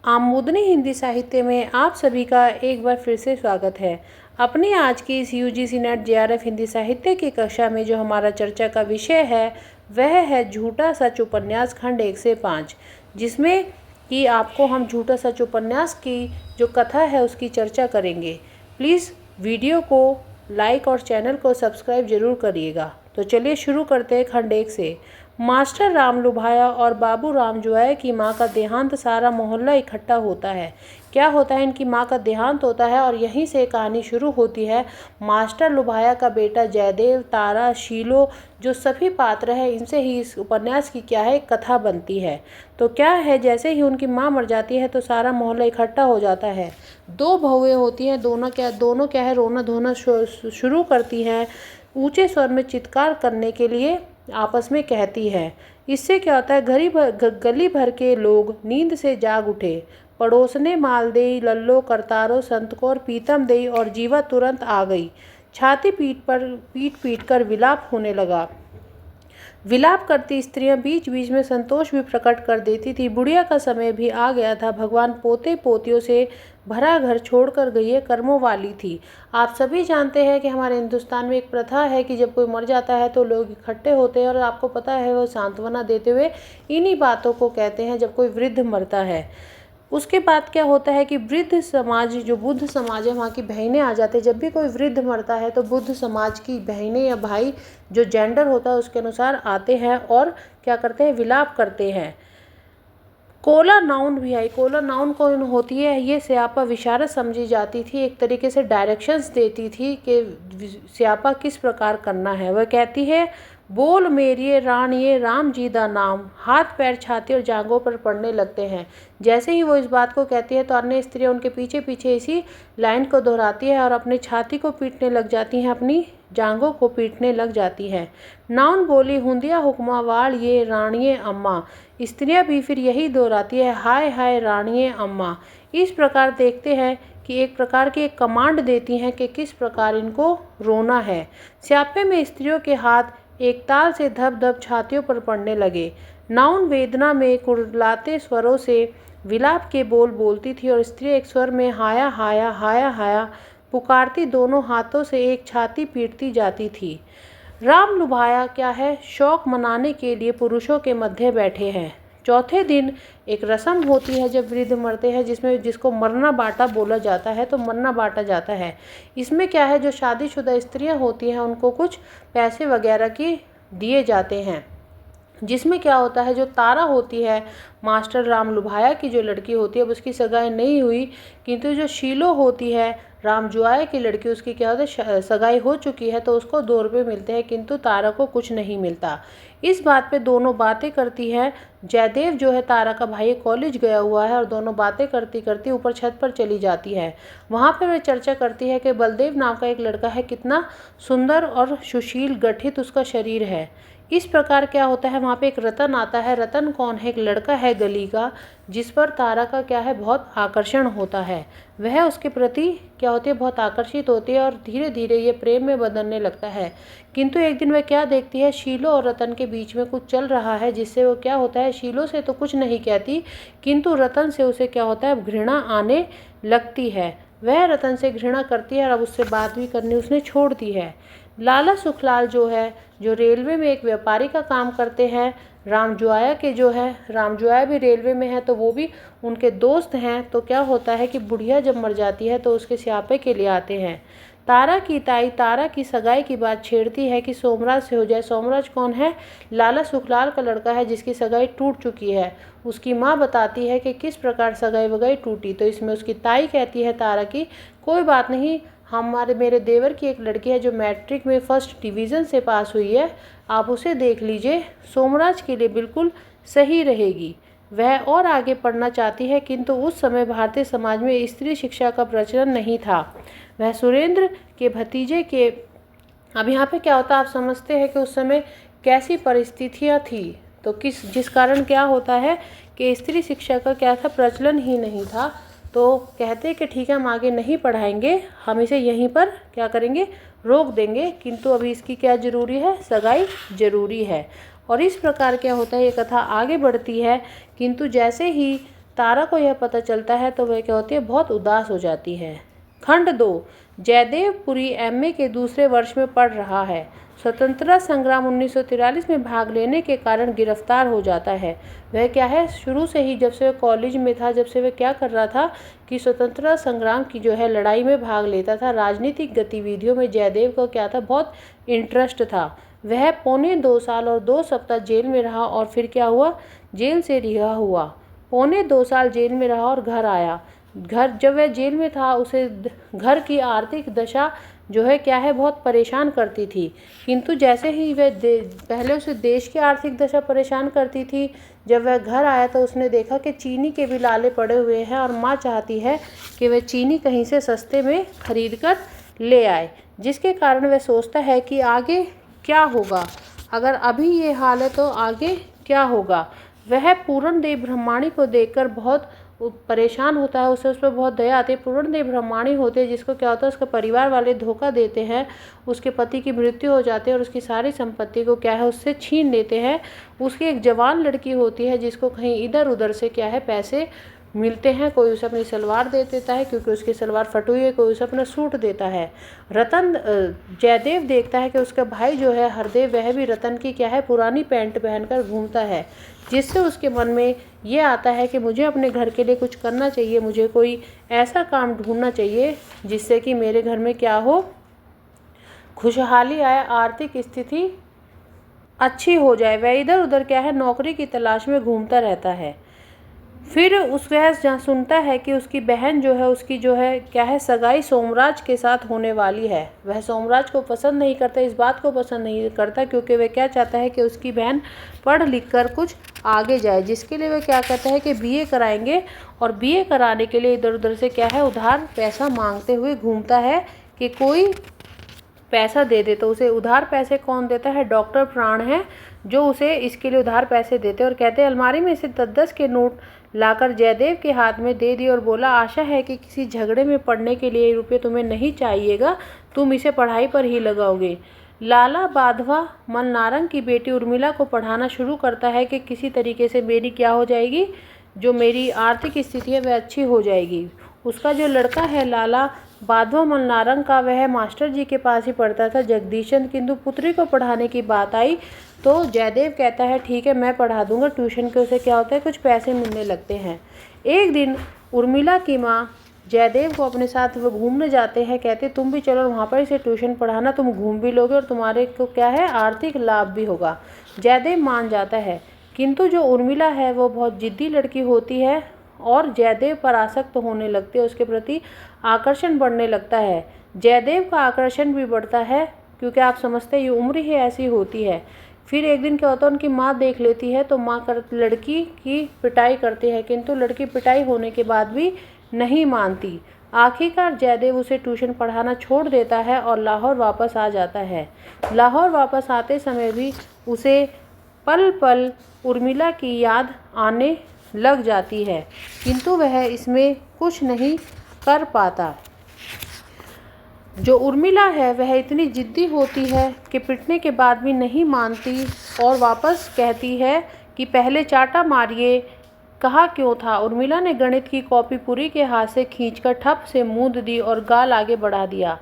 आमोदनी हिंदी साहित्य में आप सभी का एक बार फिर से स्वागत है। अपनी आज की इस यूजीसी नेट जेआरएफ हिंदी साहित्य की कक्षा में जो हमारा चर्चा का विषय है वह है झूठा सच उपन्यास खंड 1 से 5, जिसमें कि आपको हम झूठा सच उपन्यास की जो कथा है उसकी चर्चा करेंगे। प्लीज़ वीडियो को लाइक और चैनल को सब्सक्राइब जरूर करिएगा। तो चलिए शुरू करते हैं खंड 1 से। मास्टर राम लुभाया और बाबू राम जुआए की माँ का देहांत, सारा मोहल्ला इकट्ठा होता है। क्या होता है? इनकी माँ का देहांत होता है और यहीं से कहानी शुरू होती है। मास्टर लुभाया का बेटा जयदेव, तारा, शीलो जो सभी पात्र हैं, इनसे ही इस उपन्यास की क्या है कथा बनती है। तो क्या है, जैसे ही उनकी माँ मर जाती है तो सारा मोहल्ला इकट्ठा हो जाता है। दो बहुएं होती हैं, दोनों क्या है रोना धोना शुरू करती हैं। ऊंचे स्वर में चित्कार करने के लिए आपस में कहती है। इससे क्या होता है, गली भर के लोग नींद से जाग उठे। पड़ोसने मालदेई, लल्लो, करतारो, संतकौर, पीतम देई और जीवा तुरंत आ गई। छाती पीट कर विलाप होने लगा। विलाप करती स्त्रियां बीच बीच में संतोष भी प्रकट कर देती थी। बुढ़िया का समय भी आ गया था। भगवान पोते पोतियों से भरा घर छोड़कर गई है, कर्मों वाली थी। आप सभी जानते हैं कि हमारे हिंदुस्तान में एक प्रथा है कि जब कोई मर जाता है तो लोग इकट्ठे होते हैं और आपको पता है वो सांत्वना देते हुए इन्हीं बातों को कहते हैं जब कोई वृद्ध मरता है। उसके बाद क्या होता है कि वृद्ध समाज, जो बुद्ध समाज है, वहाँ की बहनें आ जाते हैं। जब भी कोई वृद्ध मरता है तो बुद्ध समाज की बहनें या भाई, जो जेंडर होता है उसके अनुसार आते हैं और क्या करते हैं, विलाप करते हैं। कोला नाउन भी आई। कोला नाउन कौन होती है? ये स्यापा विशारद समझी जाती थी, एक तरीके से डायरेक्शंस देती थी कि स्यापा किस प्रकार करना है। वह कहती है, बोल मेरिए राणिये राम जी दा नाम। हाथ पैर छाती और जांघों पर पड़ने लगते हैं। जैसे ही वो इस बात को कहती है तो अन्य स्त्रियां उनके पीछे पीछे इसी लाइन को दोहराती है और अपनी छाती को पीटने लग जाती हैं, अपनी जांघों को पीटने लग जाती है। नाउन बोली, हुंदिया हुक्मा वाल ये राणिये अम्मा। स्त्रियां भी फिर यही दोहराती है, हाय हाय राणिये अम्मा। इस प्रकार देखते हैं कि एक प्रकार की एक कमांड देती हैं कि किस प्रकार इनको रोना है। स्यापे में स्त्रियों के हाथ एक ताल से धप धप छातियों पर पड़ने लगे। नाउन वेदना में कुरलाते स्वरों से विलाप के बोल बोलती थी और स्त्री एक स्वर में हाया हाया हाया हाया पुकारती दोनों हाथों से एक छाती पीटती जाती थी। राम लुभाया क्या है, शौक मनाने के लिए पुरुषों के मध्य बैठे हैं। चौथे दिन एक रस्म होती है जब वृद्ध मरते हैं, जिसको मरना बाटा बोला जाता है। तो मरना बांटा जाता है। इसमें क्या है, जो शादीशुदा स्त्रियां होती हैं उनको कुछ पैसे वगैरह की दिए जाते हैं। जिसमें क्या होता है, जो तारा होती है, मास्टर राम लुभाया की जो लड़की होती है, अब उसकी सगाई नहीं हुई, किंतु जो शीलो होती है राम जुआए की लड़की, उसकी क्या होता है, सगाई हो चुकी है, तो उसको 2 रुपये मिलते हैं, किंतु तारा को कुछ नहीं मिलता। इस बात पे दोनों बातें करती है। जयदेव जो है तारा का भाई, कॉलेज गया हुआ है और दोनों बातें करती करती ऊपर छत पर चली जाती है। वहाँ पर वह चर्चा करती है कि बलदेव नाम का एक लड़का है, कितना सुंदर और सुशील गठित उसका शरीर है। इस प्रकार क्या होता है, वहाँ पे एक रतन आता है। रतन कौन है? एक लड़का है गली का, जिस पर तारा का क्या है, बहुत आकर्षण होता है। वह उसके प्रति क्या होती है, बहुत आकर्षित होती है और धीरे धीरे ये प्रेम में बदलने लगता है। किंतु एक दिन वह क्या देखती है, शीलो और रतन के बीच में कुछ चल रहा है, जिससे वो क्या होता है, शीलो से तो कुछ नहीं कहती, किंतु रतन से उसे क्या होता है, घृणा आने लगती है। वह रतन से घृणा करती है और अब उससे बात भी करनी उसने छोड़ दी है। लाला सुखलाल जो है, जो रेलवे में एक व्यापारी का काम करते हैं, राम जुआया के जो है, राम जुआया भी रेलवे में है, तो वो भी उनके दोस्त हैं। तो क्या होता है कि बुढ़िया जब मर जाती है तो उसके स्यापे के लिए आते हैं। तारा की ताई तारा की सगाई की बात छेड़ती है कि सोमराज से हो जाए। सोमराज कौन है? लाला सुखलाल का लड़का है, जिसकी सगाई टूट चुकी है। उसकी माँ बताती है कि किस प्रकार सगाई वगाई टूटी। तो इसमें उसकी ताई कहती है तारा की, कोई बात नहीं, मेरे देवर की एक लड़की है जो मैट्रिक में फर्स्ट डिवीज़न से पास हुई है, आप उसे देख लीजिए, सोमराज के लिए बिल्कुल सही रहेगी। वह और आगे पढ़ना चाहती है, किंतु उस समय भारतीय समाज में स्त्री शिक्षा का प्रचलन नहीं था। वह सुरेंद्र के भतीजे के, अब यहाँ पे क्या होता है, आप समझते हैं कि उस समय कैसी परिस्थितियाँ थी। तो जिस कारण क्या होता है कि स्त्री शिक्षा का क्या था, प्रचलन ही नहीं था। तो कहते कि ठीक है, हम आगे नहीं पढ़ाएंगे, हम इसे यहीं पर क्या करेंगे, रोक देंगे, किंतु अभी इसकी क्या ज़रूरी है, सगाई ज़रूरी है। और इस प्रकार क्या होता है, ये कथा आगे बढ़ती है। किंतु जैसे ही तारा को यह पता चलता है तो वह क्या होती है, बहुत उदास हो जाती है। खंड 2। जयदेव पुरी एमए के दूसरे वर्ष में पढ़ रहा है। स्वतंत्रता संग्राम 1943 में भाग लेने के कारण गिरफ्तार हो जाता है। वह क्या है, शुरू से ही जब से वह कॉलेज में था, जब से वह क्या कर रहा था कि स्वतंत्रता संग्राम की जो है लड़ाई में भाग लेता था। राजनीतिक गतिविधियों में जयदेव को क्या था, बहुत इंटरेस्ट था। वह पौने 2 साल और 2 सप्ताह जेल में रहा और फिर क्या हुआ, जेल से रिहा हुआ। पौने 2 साल जेल में रहा और घर आया। जब वह जेल में था उसे घर की आर्थिक दशा जो है क्या है, बहुत परेशान करती थी। किंतु जैसे ही वह पहले उसे देश की आर्थिक दशा परेशान करती थी, जब वह घर आया तो उसने देखा कि चीनी के भी लाले पड़े हुए हैं और माँ चाहती है कि वह चीनी कहीं से सस्ते में खरीद कर ले आए। जिसके कारण वह सोचता है कि आगे क्या होगा, अगर अभी ये हाल है तो आगे क्या होगा। वह पूर्णदेव ब्रह्माणी को देखकर बहुत परेशान होता है, उसे उस पर बहुत दया आती है। पूर्णदेव ब्रह्माणी होते हैं जिसको क्या होता है, उसका परिवार वाले धोखा देते हैं, उसके पति की मृत्यु हो जाती है और उसकी सारी संपत्ति को क्या है, उससे छीन लेते हैं। उसकी एक जवान लड़की होती है जिसको कहीं इधर उधर से क्या है, पैसे मिलते हैं। कोई उसे अपनी सलवार दे देता है क्योंकि उसकी सलवार फटी हुई है, कोई उसे अपना सूट देता है। जयदेव देखता है कि उसका भाई जो है हरदेव, वह भी रतन की क्या है, पुरानी पैंट पहनकर घूमता है, जिससे उसके मन में ये आता है कि मुझे अपने घर के लिए कुछ करना चाहिए, मुझे कोई ऐसा काम ढूंढना चाहिए जिससे कि मेरे घर में क्या हो, खुशहाली आए, आर्थिक स्थिति अच्छी हो जाए। वह इधर उधर क्या है, नौकरी की तलाश में घूमता रहता है। फिर वह जहाँ सुनता है कि उसकी बहन जो है, उसकी जो है क्या है, सगाई सोमराज के साथ होने वाली है। वह सोमराज को पसंद नहीं करता, इस बात को पसंद नहीं करता क्योंकि वह क्या चाहता है कि उसकी बहन पढ़ लिख कर कुछ आगे जाए, जिसके लिए वह क्या कहता है कि बीए कराएंगे। और बीए कराने के लिए इधर उधर से क्या है, उधार पैसा मांगते हुए घूमता है कि कोई पैसा दे दे। तो उसे उधार पैसे कौन देता है, डॉक्टर प्राण है जो उसे इसके लिए उधार पैसे देते और कहते हैं, अलमारी में से 10-10 के नोट लाकर जयदेव के हाथ में दे दिए और बोला, आशा है कि किसी झगड़े में पड़ने के लिए रुपये तुम्हें नहीं चाहिएगा, तुम इसे पढ़ाई पर ही लगाओगे। लाला बाधवा मलनारंग की बेटी उर्मिला को पढ़ाना शुरू करता है कि किसी तरीके से मेरी क्या हो जाएगी, जो मेरी आर्थिक स्थिति है वह अच्छी हो जाएगी। उसका जो लड़का है लाला बाधवा मलनारंग का, वह मास्टर जी के पास ही पढ़ता था, जगदीशन। किंतु पुत्री को पढ़ाने की बात आई तो जयदेव कहता है ठीक है मैं पढ़ा दूंगा। ट्यूशन के उसे क्या होता है, कुछ पैसे मिलने लगते हैं। एक दिन उर्मिला की माँ जयदेव को अपने साथ वो घूमने जाते हैं, कहते तुम भी चलो वहाँ पर इसे ट्यूशन पढ़ाना, तुम घूम भी लोगे और तुम्हारे को क्या है, आर्थिक लाभ भी होगा। जयदेव मान जाता है। किंतु जो उर्मिला है वो बहुत जिद्दी लड़की होती है और जयदेव पर आसक्त होने लगती है, उसके प्रति आकर्षण बढ़ने लगता है। जयदेव का आकर्षण भी बढ़ता है क्योंकि आप समझते हैं ये उम्र ही ऐसी होती है। फिर एक दिन क्या होता है, उनकी माँ देख लेती है तो माँ लड़की की पिटाई करती है, किंतु लड़की पिटाई होने के बाद भी नहीं मानती। आखिरकार जयदेव उसे ट्यूशन पढ़ाना छोड़ देता है और लाहौर वापस आ जाता है। लाहौर वापस आते समय भी उसे पल पल उर्मिला की याद आने लग जाती है, किंतु वह इसमें कुछ नहीं कर पाता। जो उर्मिला है वह इतनी जिद्दी होती है कि पिटने के बाद भी नहीं मानती और वापस कहती है कि पहले चाटा मारिए, कहा क्यों था। उर्मिला ने गणित की कॉपी पुरी के हाथ से खींचकर ठप से मूंद दी और गाल आगे बढ़ा दिया।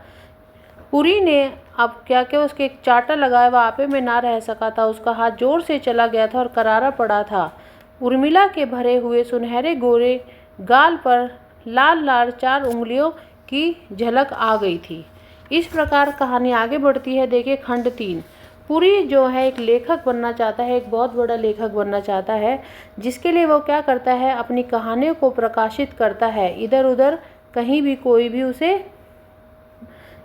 पुरी ने अब क्या क्या उसके एक चाटा लगाया, वह आपे में ना रह सका था। उसका हाथ जोर से चला गया था और करारा पड़ा था। उर्मिला के भरे हुए सुनहरे गोरे गाल पर लाल लाल 4 उंगलियों की झलक आ गई थी। इस प्रकार कहानी आगे बढ़ती है। देखिए खंड 3। पुरी जो है एक लेखक बनना चाहता है, एक बहुत बड़ा लेखक बनना चाहता है, जिसके लिए वो क्या करता है, अपनी कहानियों को प्रकाशित करता है। इधर उधर कहीं भी कोई भी उसे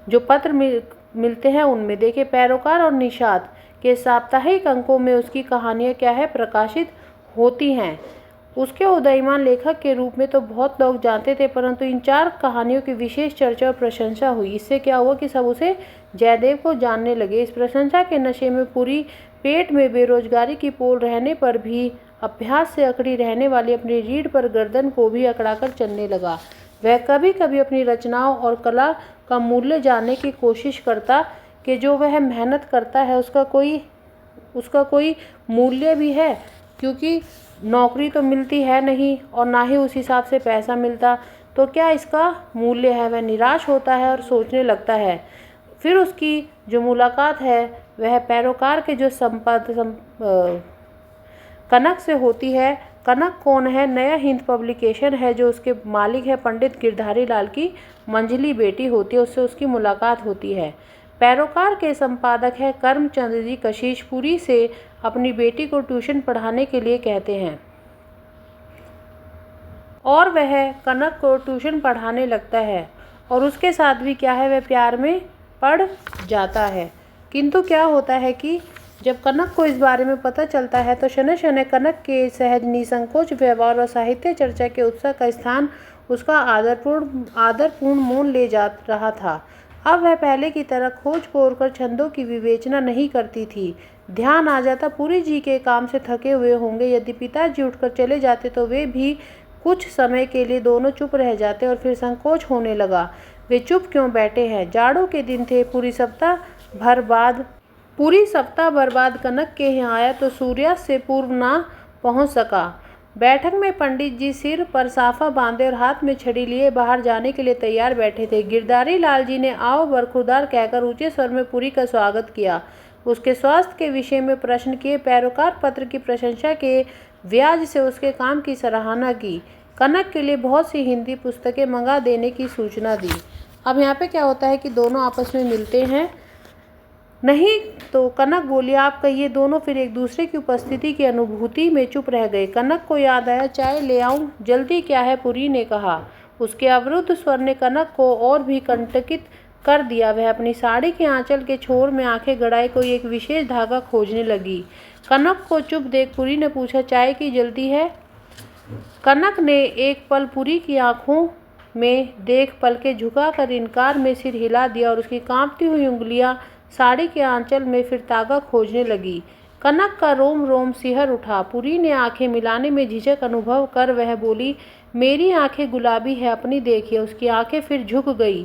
जो पत्र मिलते हैं उनमें, देखिए पैरोकार और निषाद के साप्ताहिक अंकों में उसकी कहानियाँ क्या है, प्रकाशित होती हैं। उसके उदयमान लेखक के रूप में तो बहुत लोग जानते थे, परंतु इन 4 कहानियों की विशेष चर्चा और प्रशंसा हुई। इससे क्या हुआ कि सब उसे जयदेव को जानने लगे। इस प्रशंसा के नशे में पूरी पेट में बेरोजगारी की पोल रहने पर भी अभ्यास से अकड़ी रहने वाली अपनी रीढ़ पर गर्दन को भी अकड़ाकर चलने लगा। वह कभी कभी अपनी रचनाओं और कला का मूल्य जानने की कोशिश करता कि जो वह मेहनत करता है उसका कोई मूल्य भी है, क्योंकि नौकरी तो मिलती है नहीं और ना ही उस हिसाब से पैसा मिलता, तो क्या इसका मूल्य है। वह निराश होता है और सोचने लगता है। फिर उसकी जो मुलाकात है वह पैरोकार के जो कनक से होती है। कनक कौन है? नया हिंद पब्लिकेशन है जो उसके मालिक है पंडित गिरधारी लाल की मंझली बेटी होती है, उससे उसकी मुलाकात होती है। पैरोकार के संपादक है करमचंद जी कशिशपुरी से अपनी बेटी को ट्यूशन पढ़ाने के लिए कहते हैं और वह कनक को ट्यूशन पढ़ाने लगता है और उसके साथ भी क्या है, वह प्यार में पड़ जाता है। किंतु क्या होता है कि जब कनक को इस बारे में पता चलता है तो क्षणे क्षणे कनक के सहज निसंकोच व्यवहार और साहित्य चर्चा के उत्साह का स्थान उसका आदरपूर्ण मौन ले जा रहा था। अब वह पहले की तरह खोज पोर कर छंदों की विवेचना नहीं करती थी। ध्यान आ जाता पुरी जी के काम से थके हुए होंगे। यदि पिताजी उठकर चले जाते तो वे भी कुछ समय के लिए दोनों चुप रह जाते और फिर संकोच होने लगा। वे चुप क्यों बैठे हैं? जाड़ों के दिन थे। पूरी सप्ताह भर बाद कनक के यहाँ आया तो सूर्यास्त से पूर्व ना पहुँच सका। बैठक में पंडित जी सिर पर साफा बांधे और हाथ में छड़ी लिए बाहर जाने के लिए तैयार बैठे थे। गिरधारी लाल जी ने आओ बरखुरदार कहकर ऊंचे स्वर में पुरी का स्वागत किया। उसके स्वास्थ्य के विषय में प्रश्न किए। पैरोकार पत्र की प्रशंसा के व्याज से उसके काम की सराहना की। कनक के लिए बहुत सी हिंदी पुस्तकें मंगा देने की सूचना दी। अब यहाँ पे क्या होता है कि दोनों आपस में मिलते हैं। नहीं तो कनक बोली आप कहिए। दोनों फिर एक दूसरे की उपस्थिति की अनुभूति में चुप रह गए। कनक को याद आया चाय ले आऊं? जल्दी क्या है? पुरी ने कहा। उसके अवरुद्ध स्वर ने कनक को और भी कंटकित कर दिया। वह अपनी साड़ी के आंचल के छोर में आंखें गड़ाए कोई एक विशेष धागा खोजने लगी। कनक को चुप देख पुरी ने पूछा चाय की जल्दी है? कनक ने एक पल पुरी की आंखों में देख पलके झुकाकर इनकार में सिर हिला दिया और उसकी कांपती हुई उंगलियां साड़ी के आंचल में फिर तागा खोजने लगी। कनक का रोम रोम सिहर उठा। पुरी ने आंखें मिलाने में झिझक अनुभव कर वह बोली मेरी आंखें गुलाबी है, अपनी देखिए। उसकी आंखें फिर झुक गई।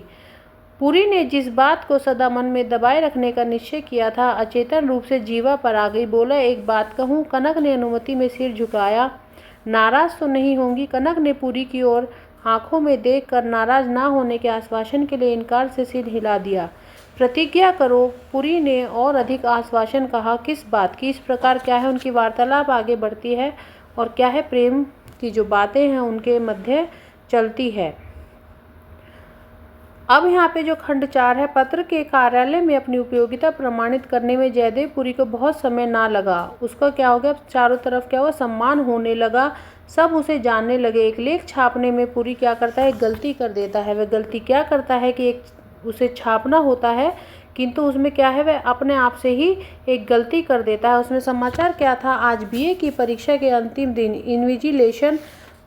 पुरी ने जिस बात को सदा मन में दबाए रखने का निश्चय किया था अचेतन रूप से जीवा पर आ गई। बोला एक बात कहूँ? कनक ने अनुमति में सिर झुकाया। नाराज तो नहीं होंगी? कनक ने पुरी की ओर आंखों में देखकर नाराज ना होने के आश्वासन के लिए इनकार से सिर हिला दिया। प्रतिज्ञा करो, पुरी ने और अधिक आश्वासन कहा। किस बात की? इस प्रकार क्या है उनकी वार्तालाप आगे बढ़ती है और क्या है प्रेम की जो बातें हैं उनके मध्य चलती है। अब यहाँ पे जो खंड 4 है, पत्र के कार्यालय में अपनी उपयोगिता प्रमाणित करने में जयदेव पुरी को बहुत समय ना लगा। उसका क्या हो गया, चारों तरफ क्या हुआ, सम्मान होने लगा, सब उसे जानने लगे। एक लेख छापने में पुरी क्या करता है, एक गलती कर देता है। वह गलती क्या करता है कि उसे छापना होता है किंतु उसमें क्या है, वह अपने आप से ही एक गलती कर देता है। उसमें समाचार क्या था, आज बीए की परीक्षा के अंतिम दिन इन्विजिलेशन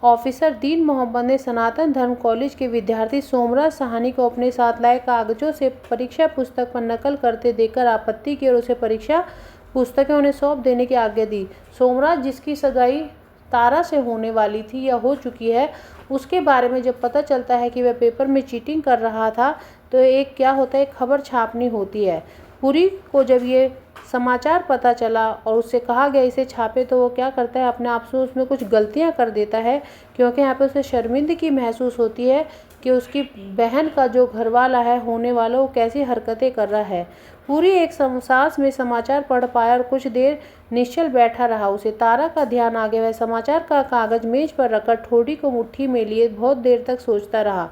ऑफिसर दीन मोहम्मद ने सनातन धर्म कॉलेज के विद्यार्थी सोमराज साहनी को अपने साथ लाए कागजों से परीक्षा पुस्तक पर नकल करते देखकर आपत्ति की और उसे परीक्षा पुस्तकें उन्हें सौंप देने की आज्ञा दी। सोमराज जिसकी सगाई तारा से होने वाली थी या हो चुकी है, उसके बारे में जब पता चलता है कि वह पेपर में चीटिंग कर रहा था तो एक क्या होता है, खबर छापनी होती है। पुरी को जब ये समाचार पता चला और उससे कहा गया इसे छापे तो वो क्या करता है, अपने आप से उसमें कुछ गलतियां कर देता है क्योंकि यहाँ पे उसे शर्मिंदगी महसूस होती है कि उसकी बहन का जो घरवाला है होने वाला वो कैसी हरकतें कर रहा है। पूरी एक सांस में समाचार पढ़ पाया और कुछ देर निश्चल बैठा रहा। उसे तारा का ध्यान आ गया। वह समाचार का कागज मेज पर रखकर ठोड़ी को मुट्ठी में लिए बहुत देर तक सोचता रहा।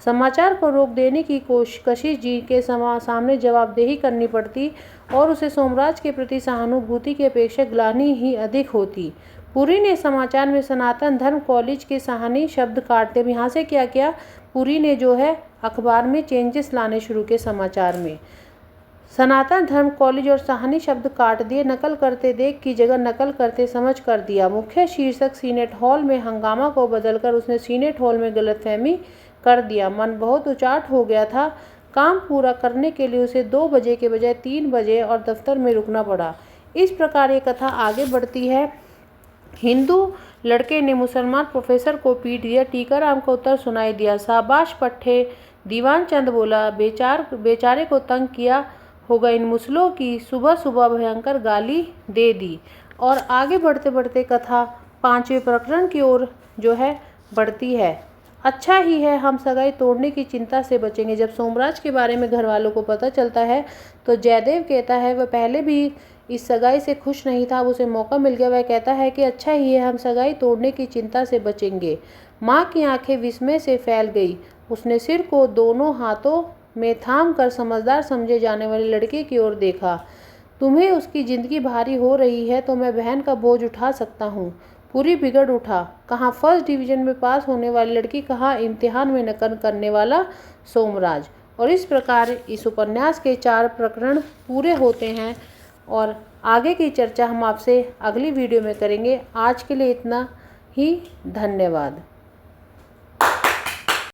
समाचार को रोक देने की कशिश जी के सामने जवाबदेही करनी पड़ती और उसे सोमराज के प्रति सहानुभूति की अपेक्षा ग्लानि ही अधिक होती। पुरी ने समाचार में सनातन धर्म कॉलेज के साहनी शब्द काटते। अब यहाँ से क्या किया, पुरी ने जो है अखबार में चेंजेस लाने शुरू किए। समाचार में सनातन धर्म कॉलेज और साहनी शब्द काट दिए। नकल करते देख की जगह नकल करते समझ कर दिया। मुख्य शीर्षक सीनेट हॉल में हंगामा को बदलकर उसने सीनेट हॉल में गलतफहमी कर दिया। मन बहुत उचाट हो गया था। काम पूरा करने के लिए उसे 2 बजे के बजाय 3 बजे और दफ्तर में रुकना पड़ा। इस प्रकार ये कथा आगे बढ़ती है। हिंदू लड़के ने मुसलमान प्रोफेसर को पीट दिया। टीकाराम को उत्तर सुनाई दिया, शाबाश पट्टे। दीवान चंद बोला, बेचारे को तंग किया होगा इन मुसलों की। सुबह सुबह भयंकर गाली दे दी। और आगे बढ़ते बढ़ते कथा 5वें प्रकरण की ओर जो है बढ़ती है। अच्छा ही है हम सगाई तोड़ने की चिंता से बचेंगे। जब सोमराज के बारे में घर वालों को पता चलता है तो जयदेव कहता है वह पहले भी इस सगाई से खुश नहीं था, अब उसे मौका मिल गया। वह कहता है कि अच्छा ही है हम सगाई तोड़ने की चिंता से बचेंगे। माँ की आंखें विस्मय से फैल गई। उसने सिर को दोनों हाथों में थाम कर समझदार समझे जाने वाले लड़के की ओर देखा। तुम्हें उसकी ज़िंदगी भारी हो रही है तो मैं बहन का बोझ उठा सकता हूँ। पूरी बिगड़ उठा। कहाँ फर्स्ट डिवीज़न में पास होने वाली लड़की, कहाँ इम्तिहान में नकल करने वाला सोमराज। और इस प्रकार इस उपन्यास के 4 प्रकरण पूरे होते हैं और आगे की चर्चा हम आपसे अगली वीडियो में करेंगे। आज के लिए इतना ही, धन्यवाद।